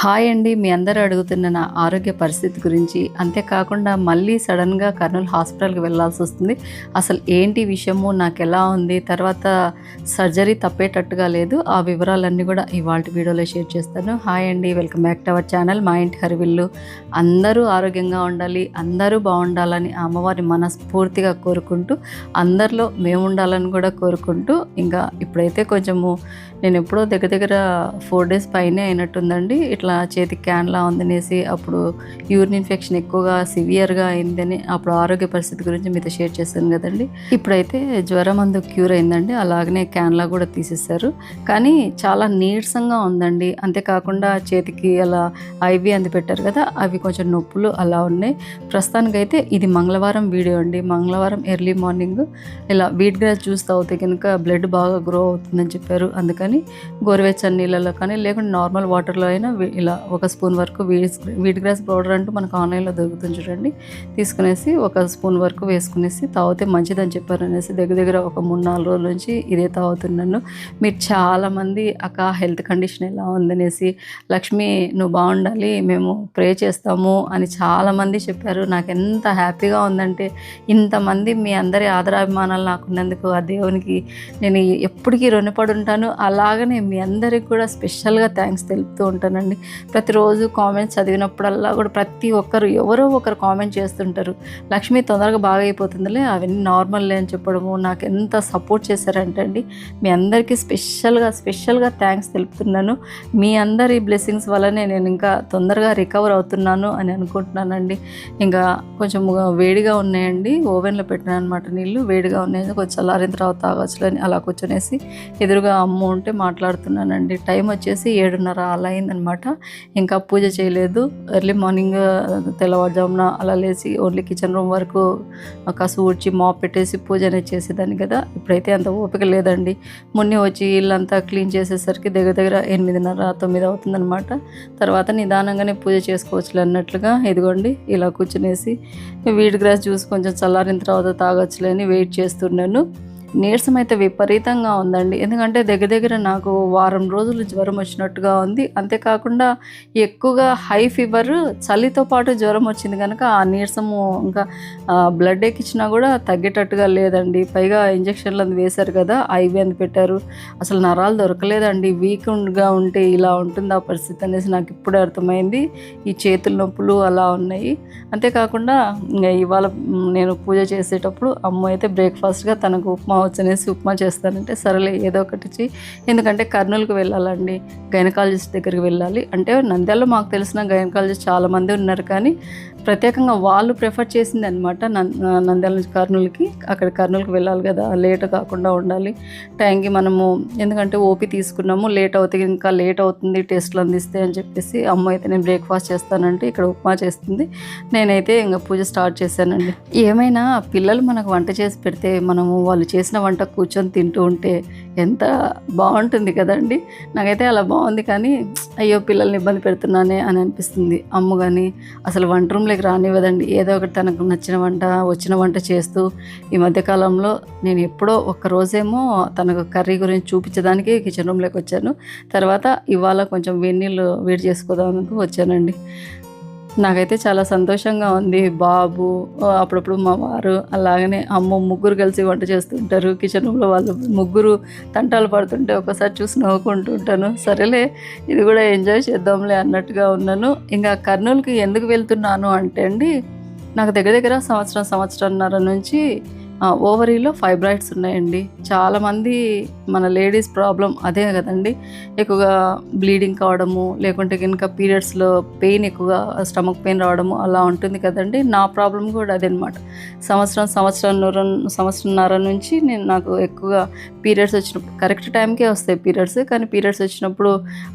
Hi అండి. మీ అందరూ అడుగుతున్న నా ఆరోగ్య పరిస్థితి గురించి, అంతేకాకుండా మళ్ళీ సడన్‌గా కర్నూలు హాస్పిటల్‌కి వెళ్ళాల్సొస్తుంది. అసలు ఏంటి విషయము? నాకెలా ఉంది? తర్వాత సర్జరీ తప్పేటట్టుగా లేదు. ఆ వివరాలన్నీ కూడా ఇవాల్టి వీడియోలో షేర్ చేస్తాను. హాయ్ అండి. Welcome back to our channel మా ఇంటి హరివిల్లు. అందరూ ఆరోగ్యంగా ఉండాలి, అందరూ బాగుండాలని ఆ అమ్మవారిని మనస్ఫూర్తిగా కోరుకుంటూ, అందరిలో మేముండాలని కూడా కోరుకుంటూ, ఇంకా ఇప్పుడైతే కొంచెము నేను ఎప్పుడో దగ్గర 4 డేస్ పైనే అయినట్టుందండి. ఇట్లా చేతికి క్యాన్‌లా ఉందనేసి అప్పుడు యూరిన్ ఇన్ఫెక్షన్ ఎక్కువగా సివియర్‌గా అయిందని అప్పుడు ఆరోగ్య పరిస్థితి గురించి మీతో షేర్ చేశాను కదండీ. ఇప్పుడైతే జ్వరం అందుకు క్యూర్ అయిందండి. అలాగనే క్యాన్‌లా కూడా తీసేశారు. కానీ చాలా నీరసంగా ఉందండి. అంతేకాకుండా చేతికి అలా ఐవీ అంది పెట్టారు కదా, అవి కొంచెం నొప్పులు అలా ఉన్నాయి. ప్రస్తుతానికైతే ఇది మంగళవారం వీడియో అండి. మంగళవారం ఎర్లీ మార్నింగ్ ఇలా వీట్ గ్రాస్ జ్యూస్ తాగితే కనుక బ్లడ్ బాగా గ్రో అవుతుందని చెప్పారు. అందుకని గోరువెచ్చని నీళ్ళలో కానీ లేకుంటే నార్మల్ వాటర్లో అయినా ఇలా ఒక స్పూన్ వరకు వీట్ గ్రాస్ పౌడర్ అంటూ మనకు ఆన్లైన్లో దొరుకుతుంది చూడండి, తీసుకునేసి ఒక స్పూన్ వరకు వేసుకునేసి తాగితే మంచిదని చెప్పారు అనేసి దగ్గర ఒక 3-4 రోజుల నుంచి ఇదే తాగుతున్నాను. మీరు చాలామంది అక్క హెల్త్ కండిషన్ ఎలా ఉందనేసి, లక్ష్మి నువ్వు బాగుండాలి మేము ప్రే చేస్తాము అని చాలామంది చెప్పారు. నాకు ఎంత హ్యాపీగా ఉందంటే, ఇంతమంది మీ అందరి ఆదరాభిమానాలు నాకున్నందుకు ఆ దేవునికి నేను ఎప్పటికీ రుణపడి ఉంటాను. అలాగనే మీ అందరికి కూడా స్పెషల్గా థ్యాంక్స్ తెలుపుతూ ఉంటానండి. ప్రతిరోజు కామెంట్స్ చదివినప్పుడల్లా కూడా ప్రతి ఒక్కరు ఎవరో ఒకరు కామెంట్ చేస్తుంటారు, లక్ష్మి తొందరగా బాగా అయిపోతుందిలే, అవన్నీ నార్మల్లే అని చెప్పడము నాకు ఎంత సపోర్ట్ చేశారంటే అండి, మీ అందరికీ స్పెషల్గా థ్యాంక్స్ తెలుపుతున్నాను. మీ అందరి బ్లెస్సింగ్స్ వల్లనే నేను ఇంకా తొందరగా రికవర్ అవుతున్నాను అని అనుకుంటున్నానండి. ఇంకా కొంచెం వేడిగా ఉన్నాయండి, ఓవెన్లో పెట్టినాను అనమాట నీళ్ళు, వేడిగా ఉన్నాయి, కొంచెం చల్లారిన తర్వాత తాగొచ్చులని అలా కూర్చొనేసి ఎదురుగా అమ్మ ఉంటే మాట్లాడుతున్నానండి. టైం వచ్చేసి 7:30 అలా అయిందనమాట. ఇంకా పూజ చేయలేదు. ఎర్లీ మార్నింగ్ తెల్లవారుజామున అలా లేచి ఓన్లీ కిచెన్ రూమ్ వరకు కాసు ఊడ్చి మాప్ పెట్టేసి పూజ అనేది చేసేదాన్ని కదా. ఇప్పుడైతే అంత ఓపిక లేదండి. మున్ని వచ్చి ఇల్లంతా క్లీన్ చేసేసరికి దగ్గర 8:30-9 అవుతుందనమాట. తర్వాత నిదానంగానే పూజ చేసుకోవచ్చులే అన్నట్లుగా ఇదిగోండి ఇలా కూర్చునేసి వీట్ గ్రాస్ జ్యూస్ కొంచెం చల్లారిన తర్వాత తాగొచ్చులే అని వెయిట్ చేస్తున్నాను. నీరసం అయితే విపరీతంగా ఉందండి. ఎందుకంటే దగ్గర నాకు వారం రోజులు జ్వరం వచ్చినట్టుగా ఉంది. అంతేకాకుండా ఎక్కువగా హై ఫీవర్, చలితో పాటు జ్వరం వచ్చింది కనుక ఆ నీరసము ఇంకా బ్లడ్ ఎక్కించినా కూడా తగ్గేటట్టుగా లేదండి. పైగా ఇంజక్షన్లు అందు వేశారు కదా, ఐవీ అందు పెట్టారు. అసలు నరాలు దొరకలేదండి. వీక్గా ఉంటే ఇలా ఉంటుంది ఆ పరిస్థితి అనేసి నాకు ఇప్పుడే అర్థమైంది. ఈ చేతుల నొప్పులు అలా ఉన్నాయి. అంతేకాకుండా ఇవాళ నేను పూజ చేసేటప్పుడు అమ్మ అయితే బ్రేక్ఫాస్ట్గా తనకు ఉప్మా వచ్చనేసి ఉప్మా చేస్తానంటే సరేలే ఏదో ఒకటి చెయ్యి, ఎందుకంటే కర్నూలుకి వెళ్ళాలండి, గైనకాలజిస్ట్ దగ్గరికి వెళ్ళాలి. అంటే నంద్యాలలో మాకు తెలిసిన గైనకాలజిస్ట్ చాలామంది ఉన్నారు, కానీ ప్రత్యేకంగా వాళ్ళు ప్రిఫర్ చేసింది అనమాట నంద్యాల నుంచి కర్నూలుకి. అక్కడ కర్నూలుకి వెళ్ళాలి కదా, లేట్ కాకుండా ఉండాలి టైంకి మనము, ఎందుకంటే ఓపీ తీసుకున్నాము, లేట్ అవుతుంది ఇంకా లేట్ అవుతుంది టెస్ట్లు అందిస్తే అని చెప్పేసి అమ్మ అయితే నేను బ్రేక్ఫాస్ట్ చేస్తానంటే ఇక్కడ ఉప్మా చేస్తుంది. నేనైతే ఇంకా పూజ స్టార్ట్ చేశానండి. ఏమైనా పిల్లలు మనకు వంట చేసి పెడితే మనము వాళ్ళు చేసిన వంట కూర్చొని తింటూ ఉంటే ఎంత బాగుంటుంది కదండి. నాకైతే అలా బాగుంది, కానీ అయ్యో పిల్లల్ని ఇబ్బంది పెడుతున్నానే అని అనిపిస్తుంది. అమ్మ కానీ అసలు వంట రూమ్లోకి రానివ్వదండి. ఏదో ఒకటి తనకు నచ్చిన వంట వచ్చిన వంట చేస్తూ, ఈ మధ్యకాలంలో నేను ఎప్పుడో ఒక్కరోజేమో తనకు కర్రీ గురించి చూపించడానికి కిచెన్ రూమ్లోకి వచ్చాను. తర్వాత ఇవాళ కొంచెం వేడి చేసుకోదానికి వచ్చానండి. నాకైతే చాలా సంతోషంగా ఉంది. బాబు, అప్పుడప్పుడు మా వారు, అలాగనే అమ్మ ముగ్గురు కలిసి వంట చేస్తుంటారు కిచెన్ రూమ్లో. వాళ్ళు ముగ్గురు తంటాలు పడుతుంటే ఒకసారి చూసి నవ్వుకుంటూ ఉంటాను. సరేలే ఇది కూడా ఎంజాయ్ చేద్దాంలే అన్నట్టుగా ఉన్నాను. ఇంకా కర్నూలుకి ఎందుకు వెళ్తున్నాను అంటే అండి, నాకు దగ్గర సంవత్సరంన్నర నుంచి ఓవరీలో ఫైబ్రాయిడ్స్ ఉన్నాయండి. చాలామంది మన లేడీస్ ప్రాబ్లం అదే కదండి, ఎక్కువగా బ్లీడింగ్ కావడము, లేకుంటే కనుక పీరియడ్స్లో పెయిన్ ఎక్కువగా స్టమక్ పెయిన్ రావడము అలా ఉంటుంది కదండి. నా ప్రాబ్లం కూడా అదే అనమాట. సంవత్సరంన్నర నుంచి నాకు ఎక్కువగా పీరియడ్స్ వచ్చినప్పుడు కరెక్ట్ టైంకే వస్తాయి పీరియడ్స్, కానీ పీరియడ్స్ వచ్చినప్పుడు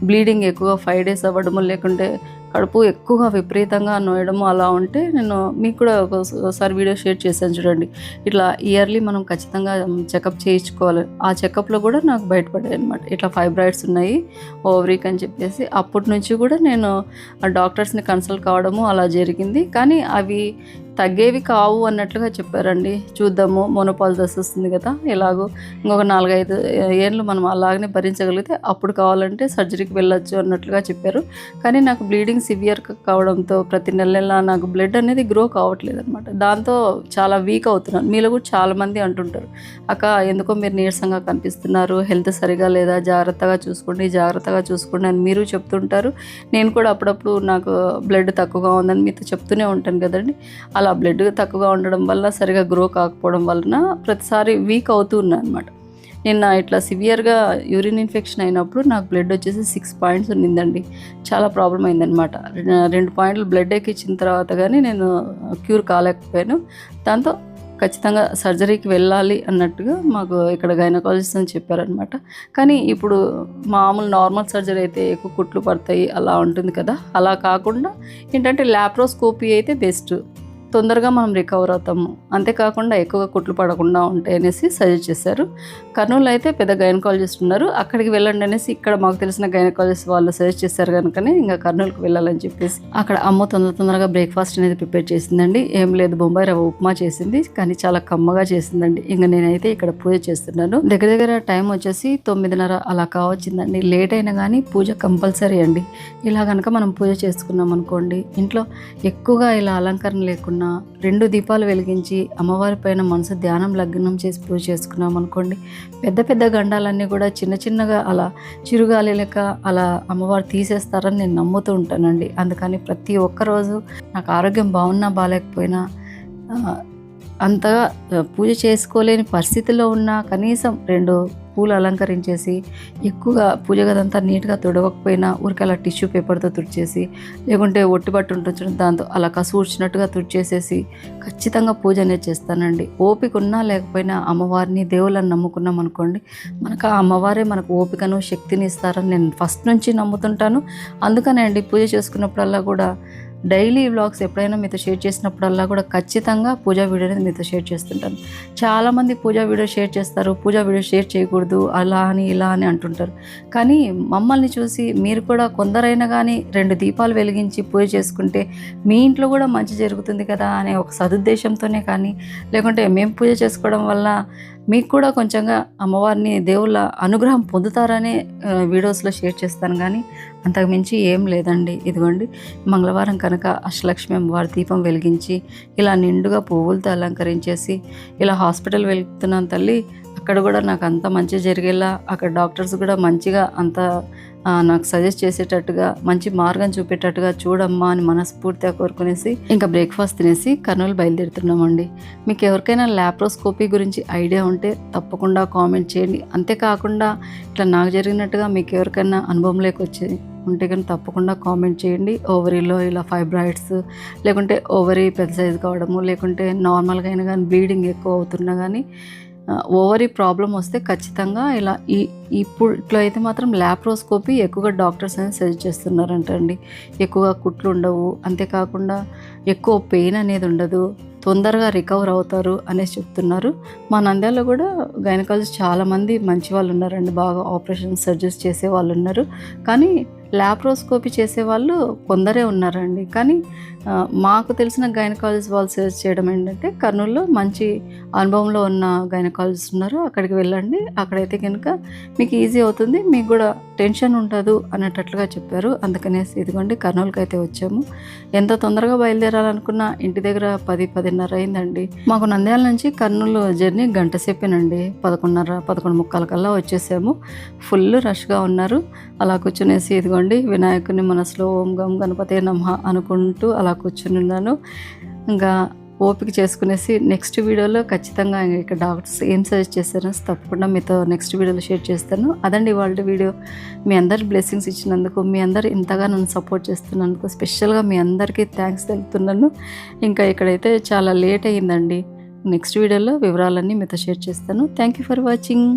బ్లీడింగ్ ఎక్కువగా 5 days అవ్వడము, లేకుంటే కడుపు ఎక్కువగా విపరీతంగా నోయడము అలా ఉంటే, నేను మీకు కూడా ఒకసారి వీడియో షేర్ చేశాను చూడండి. ఇట్లా ఇయర్లీ మనం ఖచ్చితంగా చెకప్ చేయించుకోవాలి. ఆ చెకప్లో కూడా నాకు బయటపడ్డాయి అనమాట, ఇట్లా ఫైబ్రాయిడ్స్ ఉన్నాయి ఓవరీకి అని చెప్పేసి. అప్పటి నుంచి కూడా నేను డాక్టర్స్ని కన్సల్ట్ కావడము అలా జరిగింది. కానీ అవి తగ్గేవి కావు అన్నట్లుగా చెప్పారండి. చూద్దాము, మోనోపాజిస్ వస్తుంది కదా, ఎలాగో ఇంకొక 4-5 ఏళ్ళు మనం అలాగనే భరించగలిగితే అప్పుడు కావాలంటే సర్జరీకి వెళ్ళొచ్చు అన్నట్లుగా చెప్పారు. కానీ నాకు బ్లీడింగ్ సివియర్ కావడంతో ప్రతి నెల నాకు బ్లడ్ అనేది గ్రో కావట్లేదు అనమాట. దాంతో చాలా వీక్ అవుతున్నాను. మీలో కూడా చాలామంది అంటుంటారు, అక్క ఎందుకో మీరు నీరసంగా కనిపిస్తున్నారు, హెల్త్ సరిగా లేదా, జాగ్రత్తగా చూసుకోండి అని మీరు చెప్తుంటారు. నేను కూడా అప్పుడప్పుడు నాకు బ్లడ్ తక్కువగా ఉందని మీతో చెప్తూనే ఉంటాను కదండి. అలా బ్లడ్ తక్కువగా ఉండడం వల్ల, సరిగా గ్రో కాకపోవడం వలన ప్రతిసారి వీక్ అవుతూ ఉన్నాను అనమాట. నిన్న ఇట్లా సివియర్గా యూరిన్ ఇన్ఫెక్షన్ అయినప్పుడు నాకు బ్లడ్ వచ్చేసి 6 పాయింట్స్ ఉన్నిందండి. చాలా ప్రాబ్లం అయిందనమాట. 2 పాయింట్లు బ్లడ్ ఎక్కించిన తర్వాత కానీ నేను క్యూర్ కాలేకపోయాను. దాంతో ఖచ్చితంగా సర్జరీకి వెళ్ళాలి అన్నట్టుగా మాకు ఇక్కడ గైనకాలజిస్ట్ అని చెప్పారనమాట. కానీ ఇప్పుడు మామూలు నార్మల్ సర్జరీ అయితే ఎక్కువ కుట్లు పడతాయి అలా ఉంటుంది కదా, అలా కాకుండా ఏంటంటే ల్యాప్రోస్కోపీ అయితే బెస్ట్, తొందరగా మనం రికవర్ అవుతాము, అంతేకాకుండా ఎక్కువగా కుట్లు పడకుండా ఉంటాయి అనేసి సజెస్ట్ చేశారు. కర్నూలు అయితే పెద్ద గైనకాలజిస్ట్ ఉన్నారు, అక్కడికి వెళ్ళండి అనేసి ఇక్కడ మాకు తెలిసిన గైనకాలజిస్ట్ వాళ్ళు సజెస్ట్ చేశారు కనుకనే ఇంకా కర్నూలుకి వెళ్ళాలని చెప్పేసి అక్కడ అమ్మ తొందరగా బ్రేక్ఫాస్ట్ అనేది ప్రిపేర్ చేసిందండి. ఏం లేదు, బొంబాయి రవ్వ ఉప్మా చేసింది, కానీ చాలా కమ్మగా చేసిందండి. ఇంకా నేనైతే ఇక్కడ పూజ చేస్తున్నాను. దగ్గర టైం వచ్చేసి 9:30 అలా కావచ్చిందండి. లేట్ అయినా కానీ పూజ కంపల్సరీ అండి. ఇలా కనుక మనం పూజ చేసుకున్నాం అనుకోండి, ఇంట్లో ఎక్కువగా ఇలా అలంకరణ లేకుండా 2 దీపాలు వెలిగించి అమ్మవారి పైన మనసు ధ్యానం లగ్నం చేసి పూజ చేసుకున్నాం అనుకోండి, పెద్ద గండాలన్నీ కూడా చిన్నగా అలా చిరుగాలి లెక్క అలా అమ్మవారు తీసేస్తారని నేను నమ్ముతూ ఉంటానండి. అందుకని ప్రతి ఒక్కరోజు నాకు ఆరోగ్యం బాగున్నా బాగాలేకపోయినా అంతగా పూజ చేసుకోలేని పరిస్థితిలో ఉన్న కనీసం 2 పూలు అలంకరించేసి, ఎక్కువగా పూజ గదంతా నీట్గా తుడవకపోయినా ఊరికి అలా టిష్యూ పేపర్తో తుడిచేసి, లేకుంటే ఒట్టి బట్ట ఉంటుంది దాంతో అలా కసూర్చినట్టుగా తుడిచేసేసి ఖచ్చితంగా పూజ అనేది చేస్తానండి. ఓపిక ఉన్నా లేకపోయినా అమ్మవారిని దేవుళ్ళని నమ్ముకున్నాం అనుకోండి, మనకు ఆ అమ్మవారే మనకు ఓపికను శక్తిని ఇస్తారని నేను ఫస్ట్ నుంచి నమ్ముతుంటాను. అందుకనే అండి పూజ చేసుకున్నప్పుడల్లా కూడా డైలీ వ్లాగ్స్ ఎప్పుడైనా మీతో షేర్ చేసినప్పుడల్లా కూడా ఖచ్చితంగా పూజా వీడియో అనేది మీతో షేర్ చేస్తుంటాను. చాలామంది పూజా వీడియో షేర్ చేస్తారు, పూజా వీడియో షేర్ చేయకూడదు అలా అని ఇలా అని అంటుంటారు. కానీ మమ్మల్ని చూసి మీరు కూడా కొందరైనా కానీ 2 దీపాలు వెలిగించి పూజ చేసుకుంటే మీ ఇంట్లో కూడా మంచి జరుగుతుంది కదా అనే ఒక సదుద్దేశంతోనే కానీ, లేకుంటే మేము పూజ చేసుకోవడం వల్ల మీకు కూడా కొంచెంగా అమ్మవారిని దేవుళ్ళ అనుగ్రహం పొందుతారనే వీడియోస్లో షేర్ చేస్తాను. కానీ అంతకు మించి ఏం లేదండి. ఇదిగోండి, మంగళవారం కనుక అష్టలక్ష్మి అమ్మవారి దీపం వెలిగించి ఇలా నిండుగా పువ్వులతో అలంకరించేసి ఇలా హాస్పిటల్ వెళ్తున్నాను తల్లి, అక్కడ కూడా నాకు అంత మంచి జరిగేలా, అక్కడ డాక్టర్స్ కూడా మంచిగా అంత నాకు సజెస్ట్ చేసేటట్టుగా మంచి మార్గం చూపేటట్టుగా చూడమ్మా అని మనస్ఫూర్తిగా కోరుకునేసి ఇంకా బ్రేక్ఫాస్ట్ తినేసి కర్నూలు బయలుదేరుతున్నామండి. మీకు ఎవరికైనా ల్యాప్రోస్కోపీ గురించి ఐడియా ఉంటే తప్పకుండా కామెంట్ చేయండి. అంతేకాకుండా ఇట్లా నాకు జరిగినట్టుగా మీకు ఎవరికైనా అనుభవం లేకొచ్చి ఉంటే కానీ తప్పకుండా కామెంట్ చేయండి. ఓవరీలో ఇలా ఫైబ్రాయిడ్స్, లేకుంటే ఓవరీ పెద్ద సైజు కావడము, లేకుంటే నార్మల్గా అయినా కానీ బ్లీడింగ్ ఎక్కువ అవుతున్నా కానీ ఓవరీ ప్రాబ్లం వస్తే ఖచ్చితంగా ఇలా ఇప్పుడు ఇట్లా అయితే మాత్రం ల్యాప్రోస్కోపీ ఎక్కువగా డాక్టర్స్ అనేది సజెస్ట్ చేస్తున్నారంటండి. ఎక్కువగా కుట్లు ఉండవు, అంతేకాకుండా ఎక్కువ పెయిన్ అనేది ఉండదు, తొందరగా రికవర్ అవుతారు అనేసి చెప్తున్నారు. మా నంద్యాలలో కూడా గైనకాలజిస్ట్ చాలామంది మంచి వాళ్ళు ఉన్నారండి, బాగా ఆపరేషన్ సర్జరీస్ చేసే వాళ్ళు ఉన్నారు. కానీ ల్యాప్రోస్కోపీ చేసేవాళ్ళు కొందరే ఉన్నారండి. కానీ మాకు తెలిసిన గైనకాలజిస్ట్ వాళ్ళు సజెస్ట్ చేయడం ఏంటంటే కర్నూలులో మంచి అనుభవంలో ఉన్న గైనకాలజిస్ట్ ఉన్నారు, అక్కడికి వెళ్ళండి, అక్కడైతే కనుక మీకు ఈజీ అవుతుంది, మీకు కూడా టెన్షన్ ఉండదు అనేటట్లుగా చెప్పారు. అందుకనేసి ఇదిగోండి కర్నూలుకి అయితే వచ్చాము. ఎంత తొందరగా బయలుదేరాలనుకున్నా ఇంటి దగ్గర 10-10:30 అయిందండి. మాకు నంద్యాల నుంచి కర్నూలు జర్నీ గంట సేపేనండి. 11:30-11:45 కల్లా వచ్చేసాము. ఫుల్ రష్గా ఉన్నారు. అలా కూర్చునేసి ఇదిగోండి వినాయకుని మనసులో ఓం గం గణపతే నమః అనుకుంటూ అలా కూర్చుని ఉన్నాను. ఇంకా ఓపిక చేసుకునేసి నెక్స్ట్ వీడియోలో ఖచ్చితంగా ఇక్కడ డాక్టర్స్ ఏం సజెస్ట్ చేస్తారో తప్పకుండా మీతో నెక్స్ట్ వీడియోలో షేర్ చేస్తాను. అదండి వాళ్ళ వీడియో. మీ అందరి బ్లెస్సింగ్స్ ఇచ్చినందుకు, మీ అందరు ఇంతగా నన్ను సపోర్ట్ చేస్తున్నందుకు స్పెషల్గా మీ అందరికీ థ్యాంక్స్ తెలుపుతున్నాను. ఇంకా ఇక్కడైతే చాలా లేట్ అయ్యిందండి. నెక్స్ట్ వీడియోలో వివరాలన్నీ మీతో షేర్ చేస్తాను. Thank you for watching.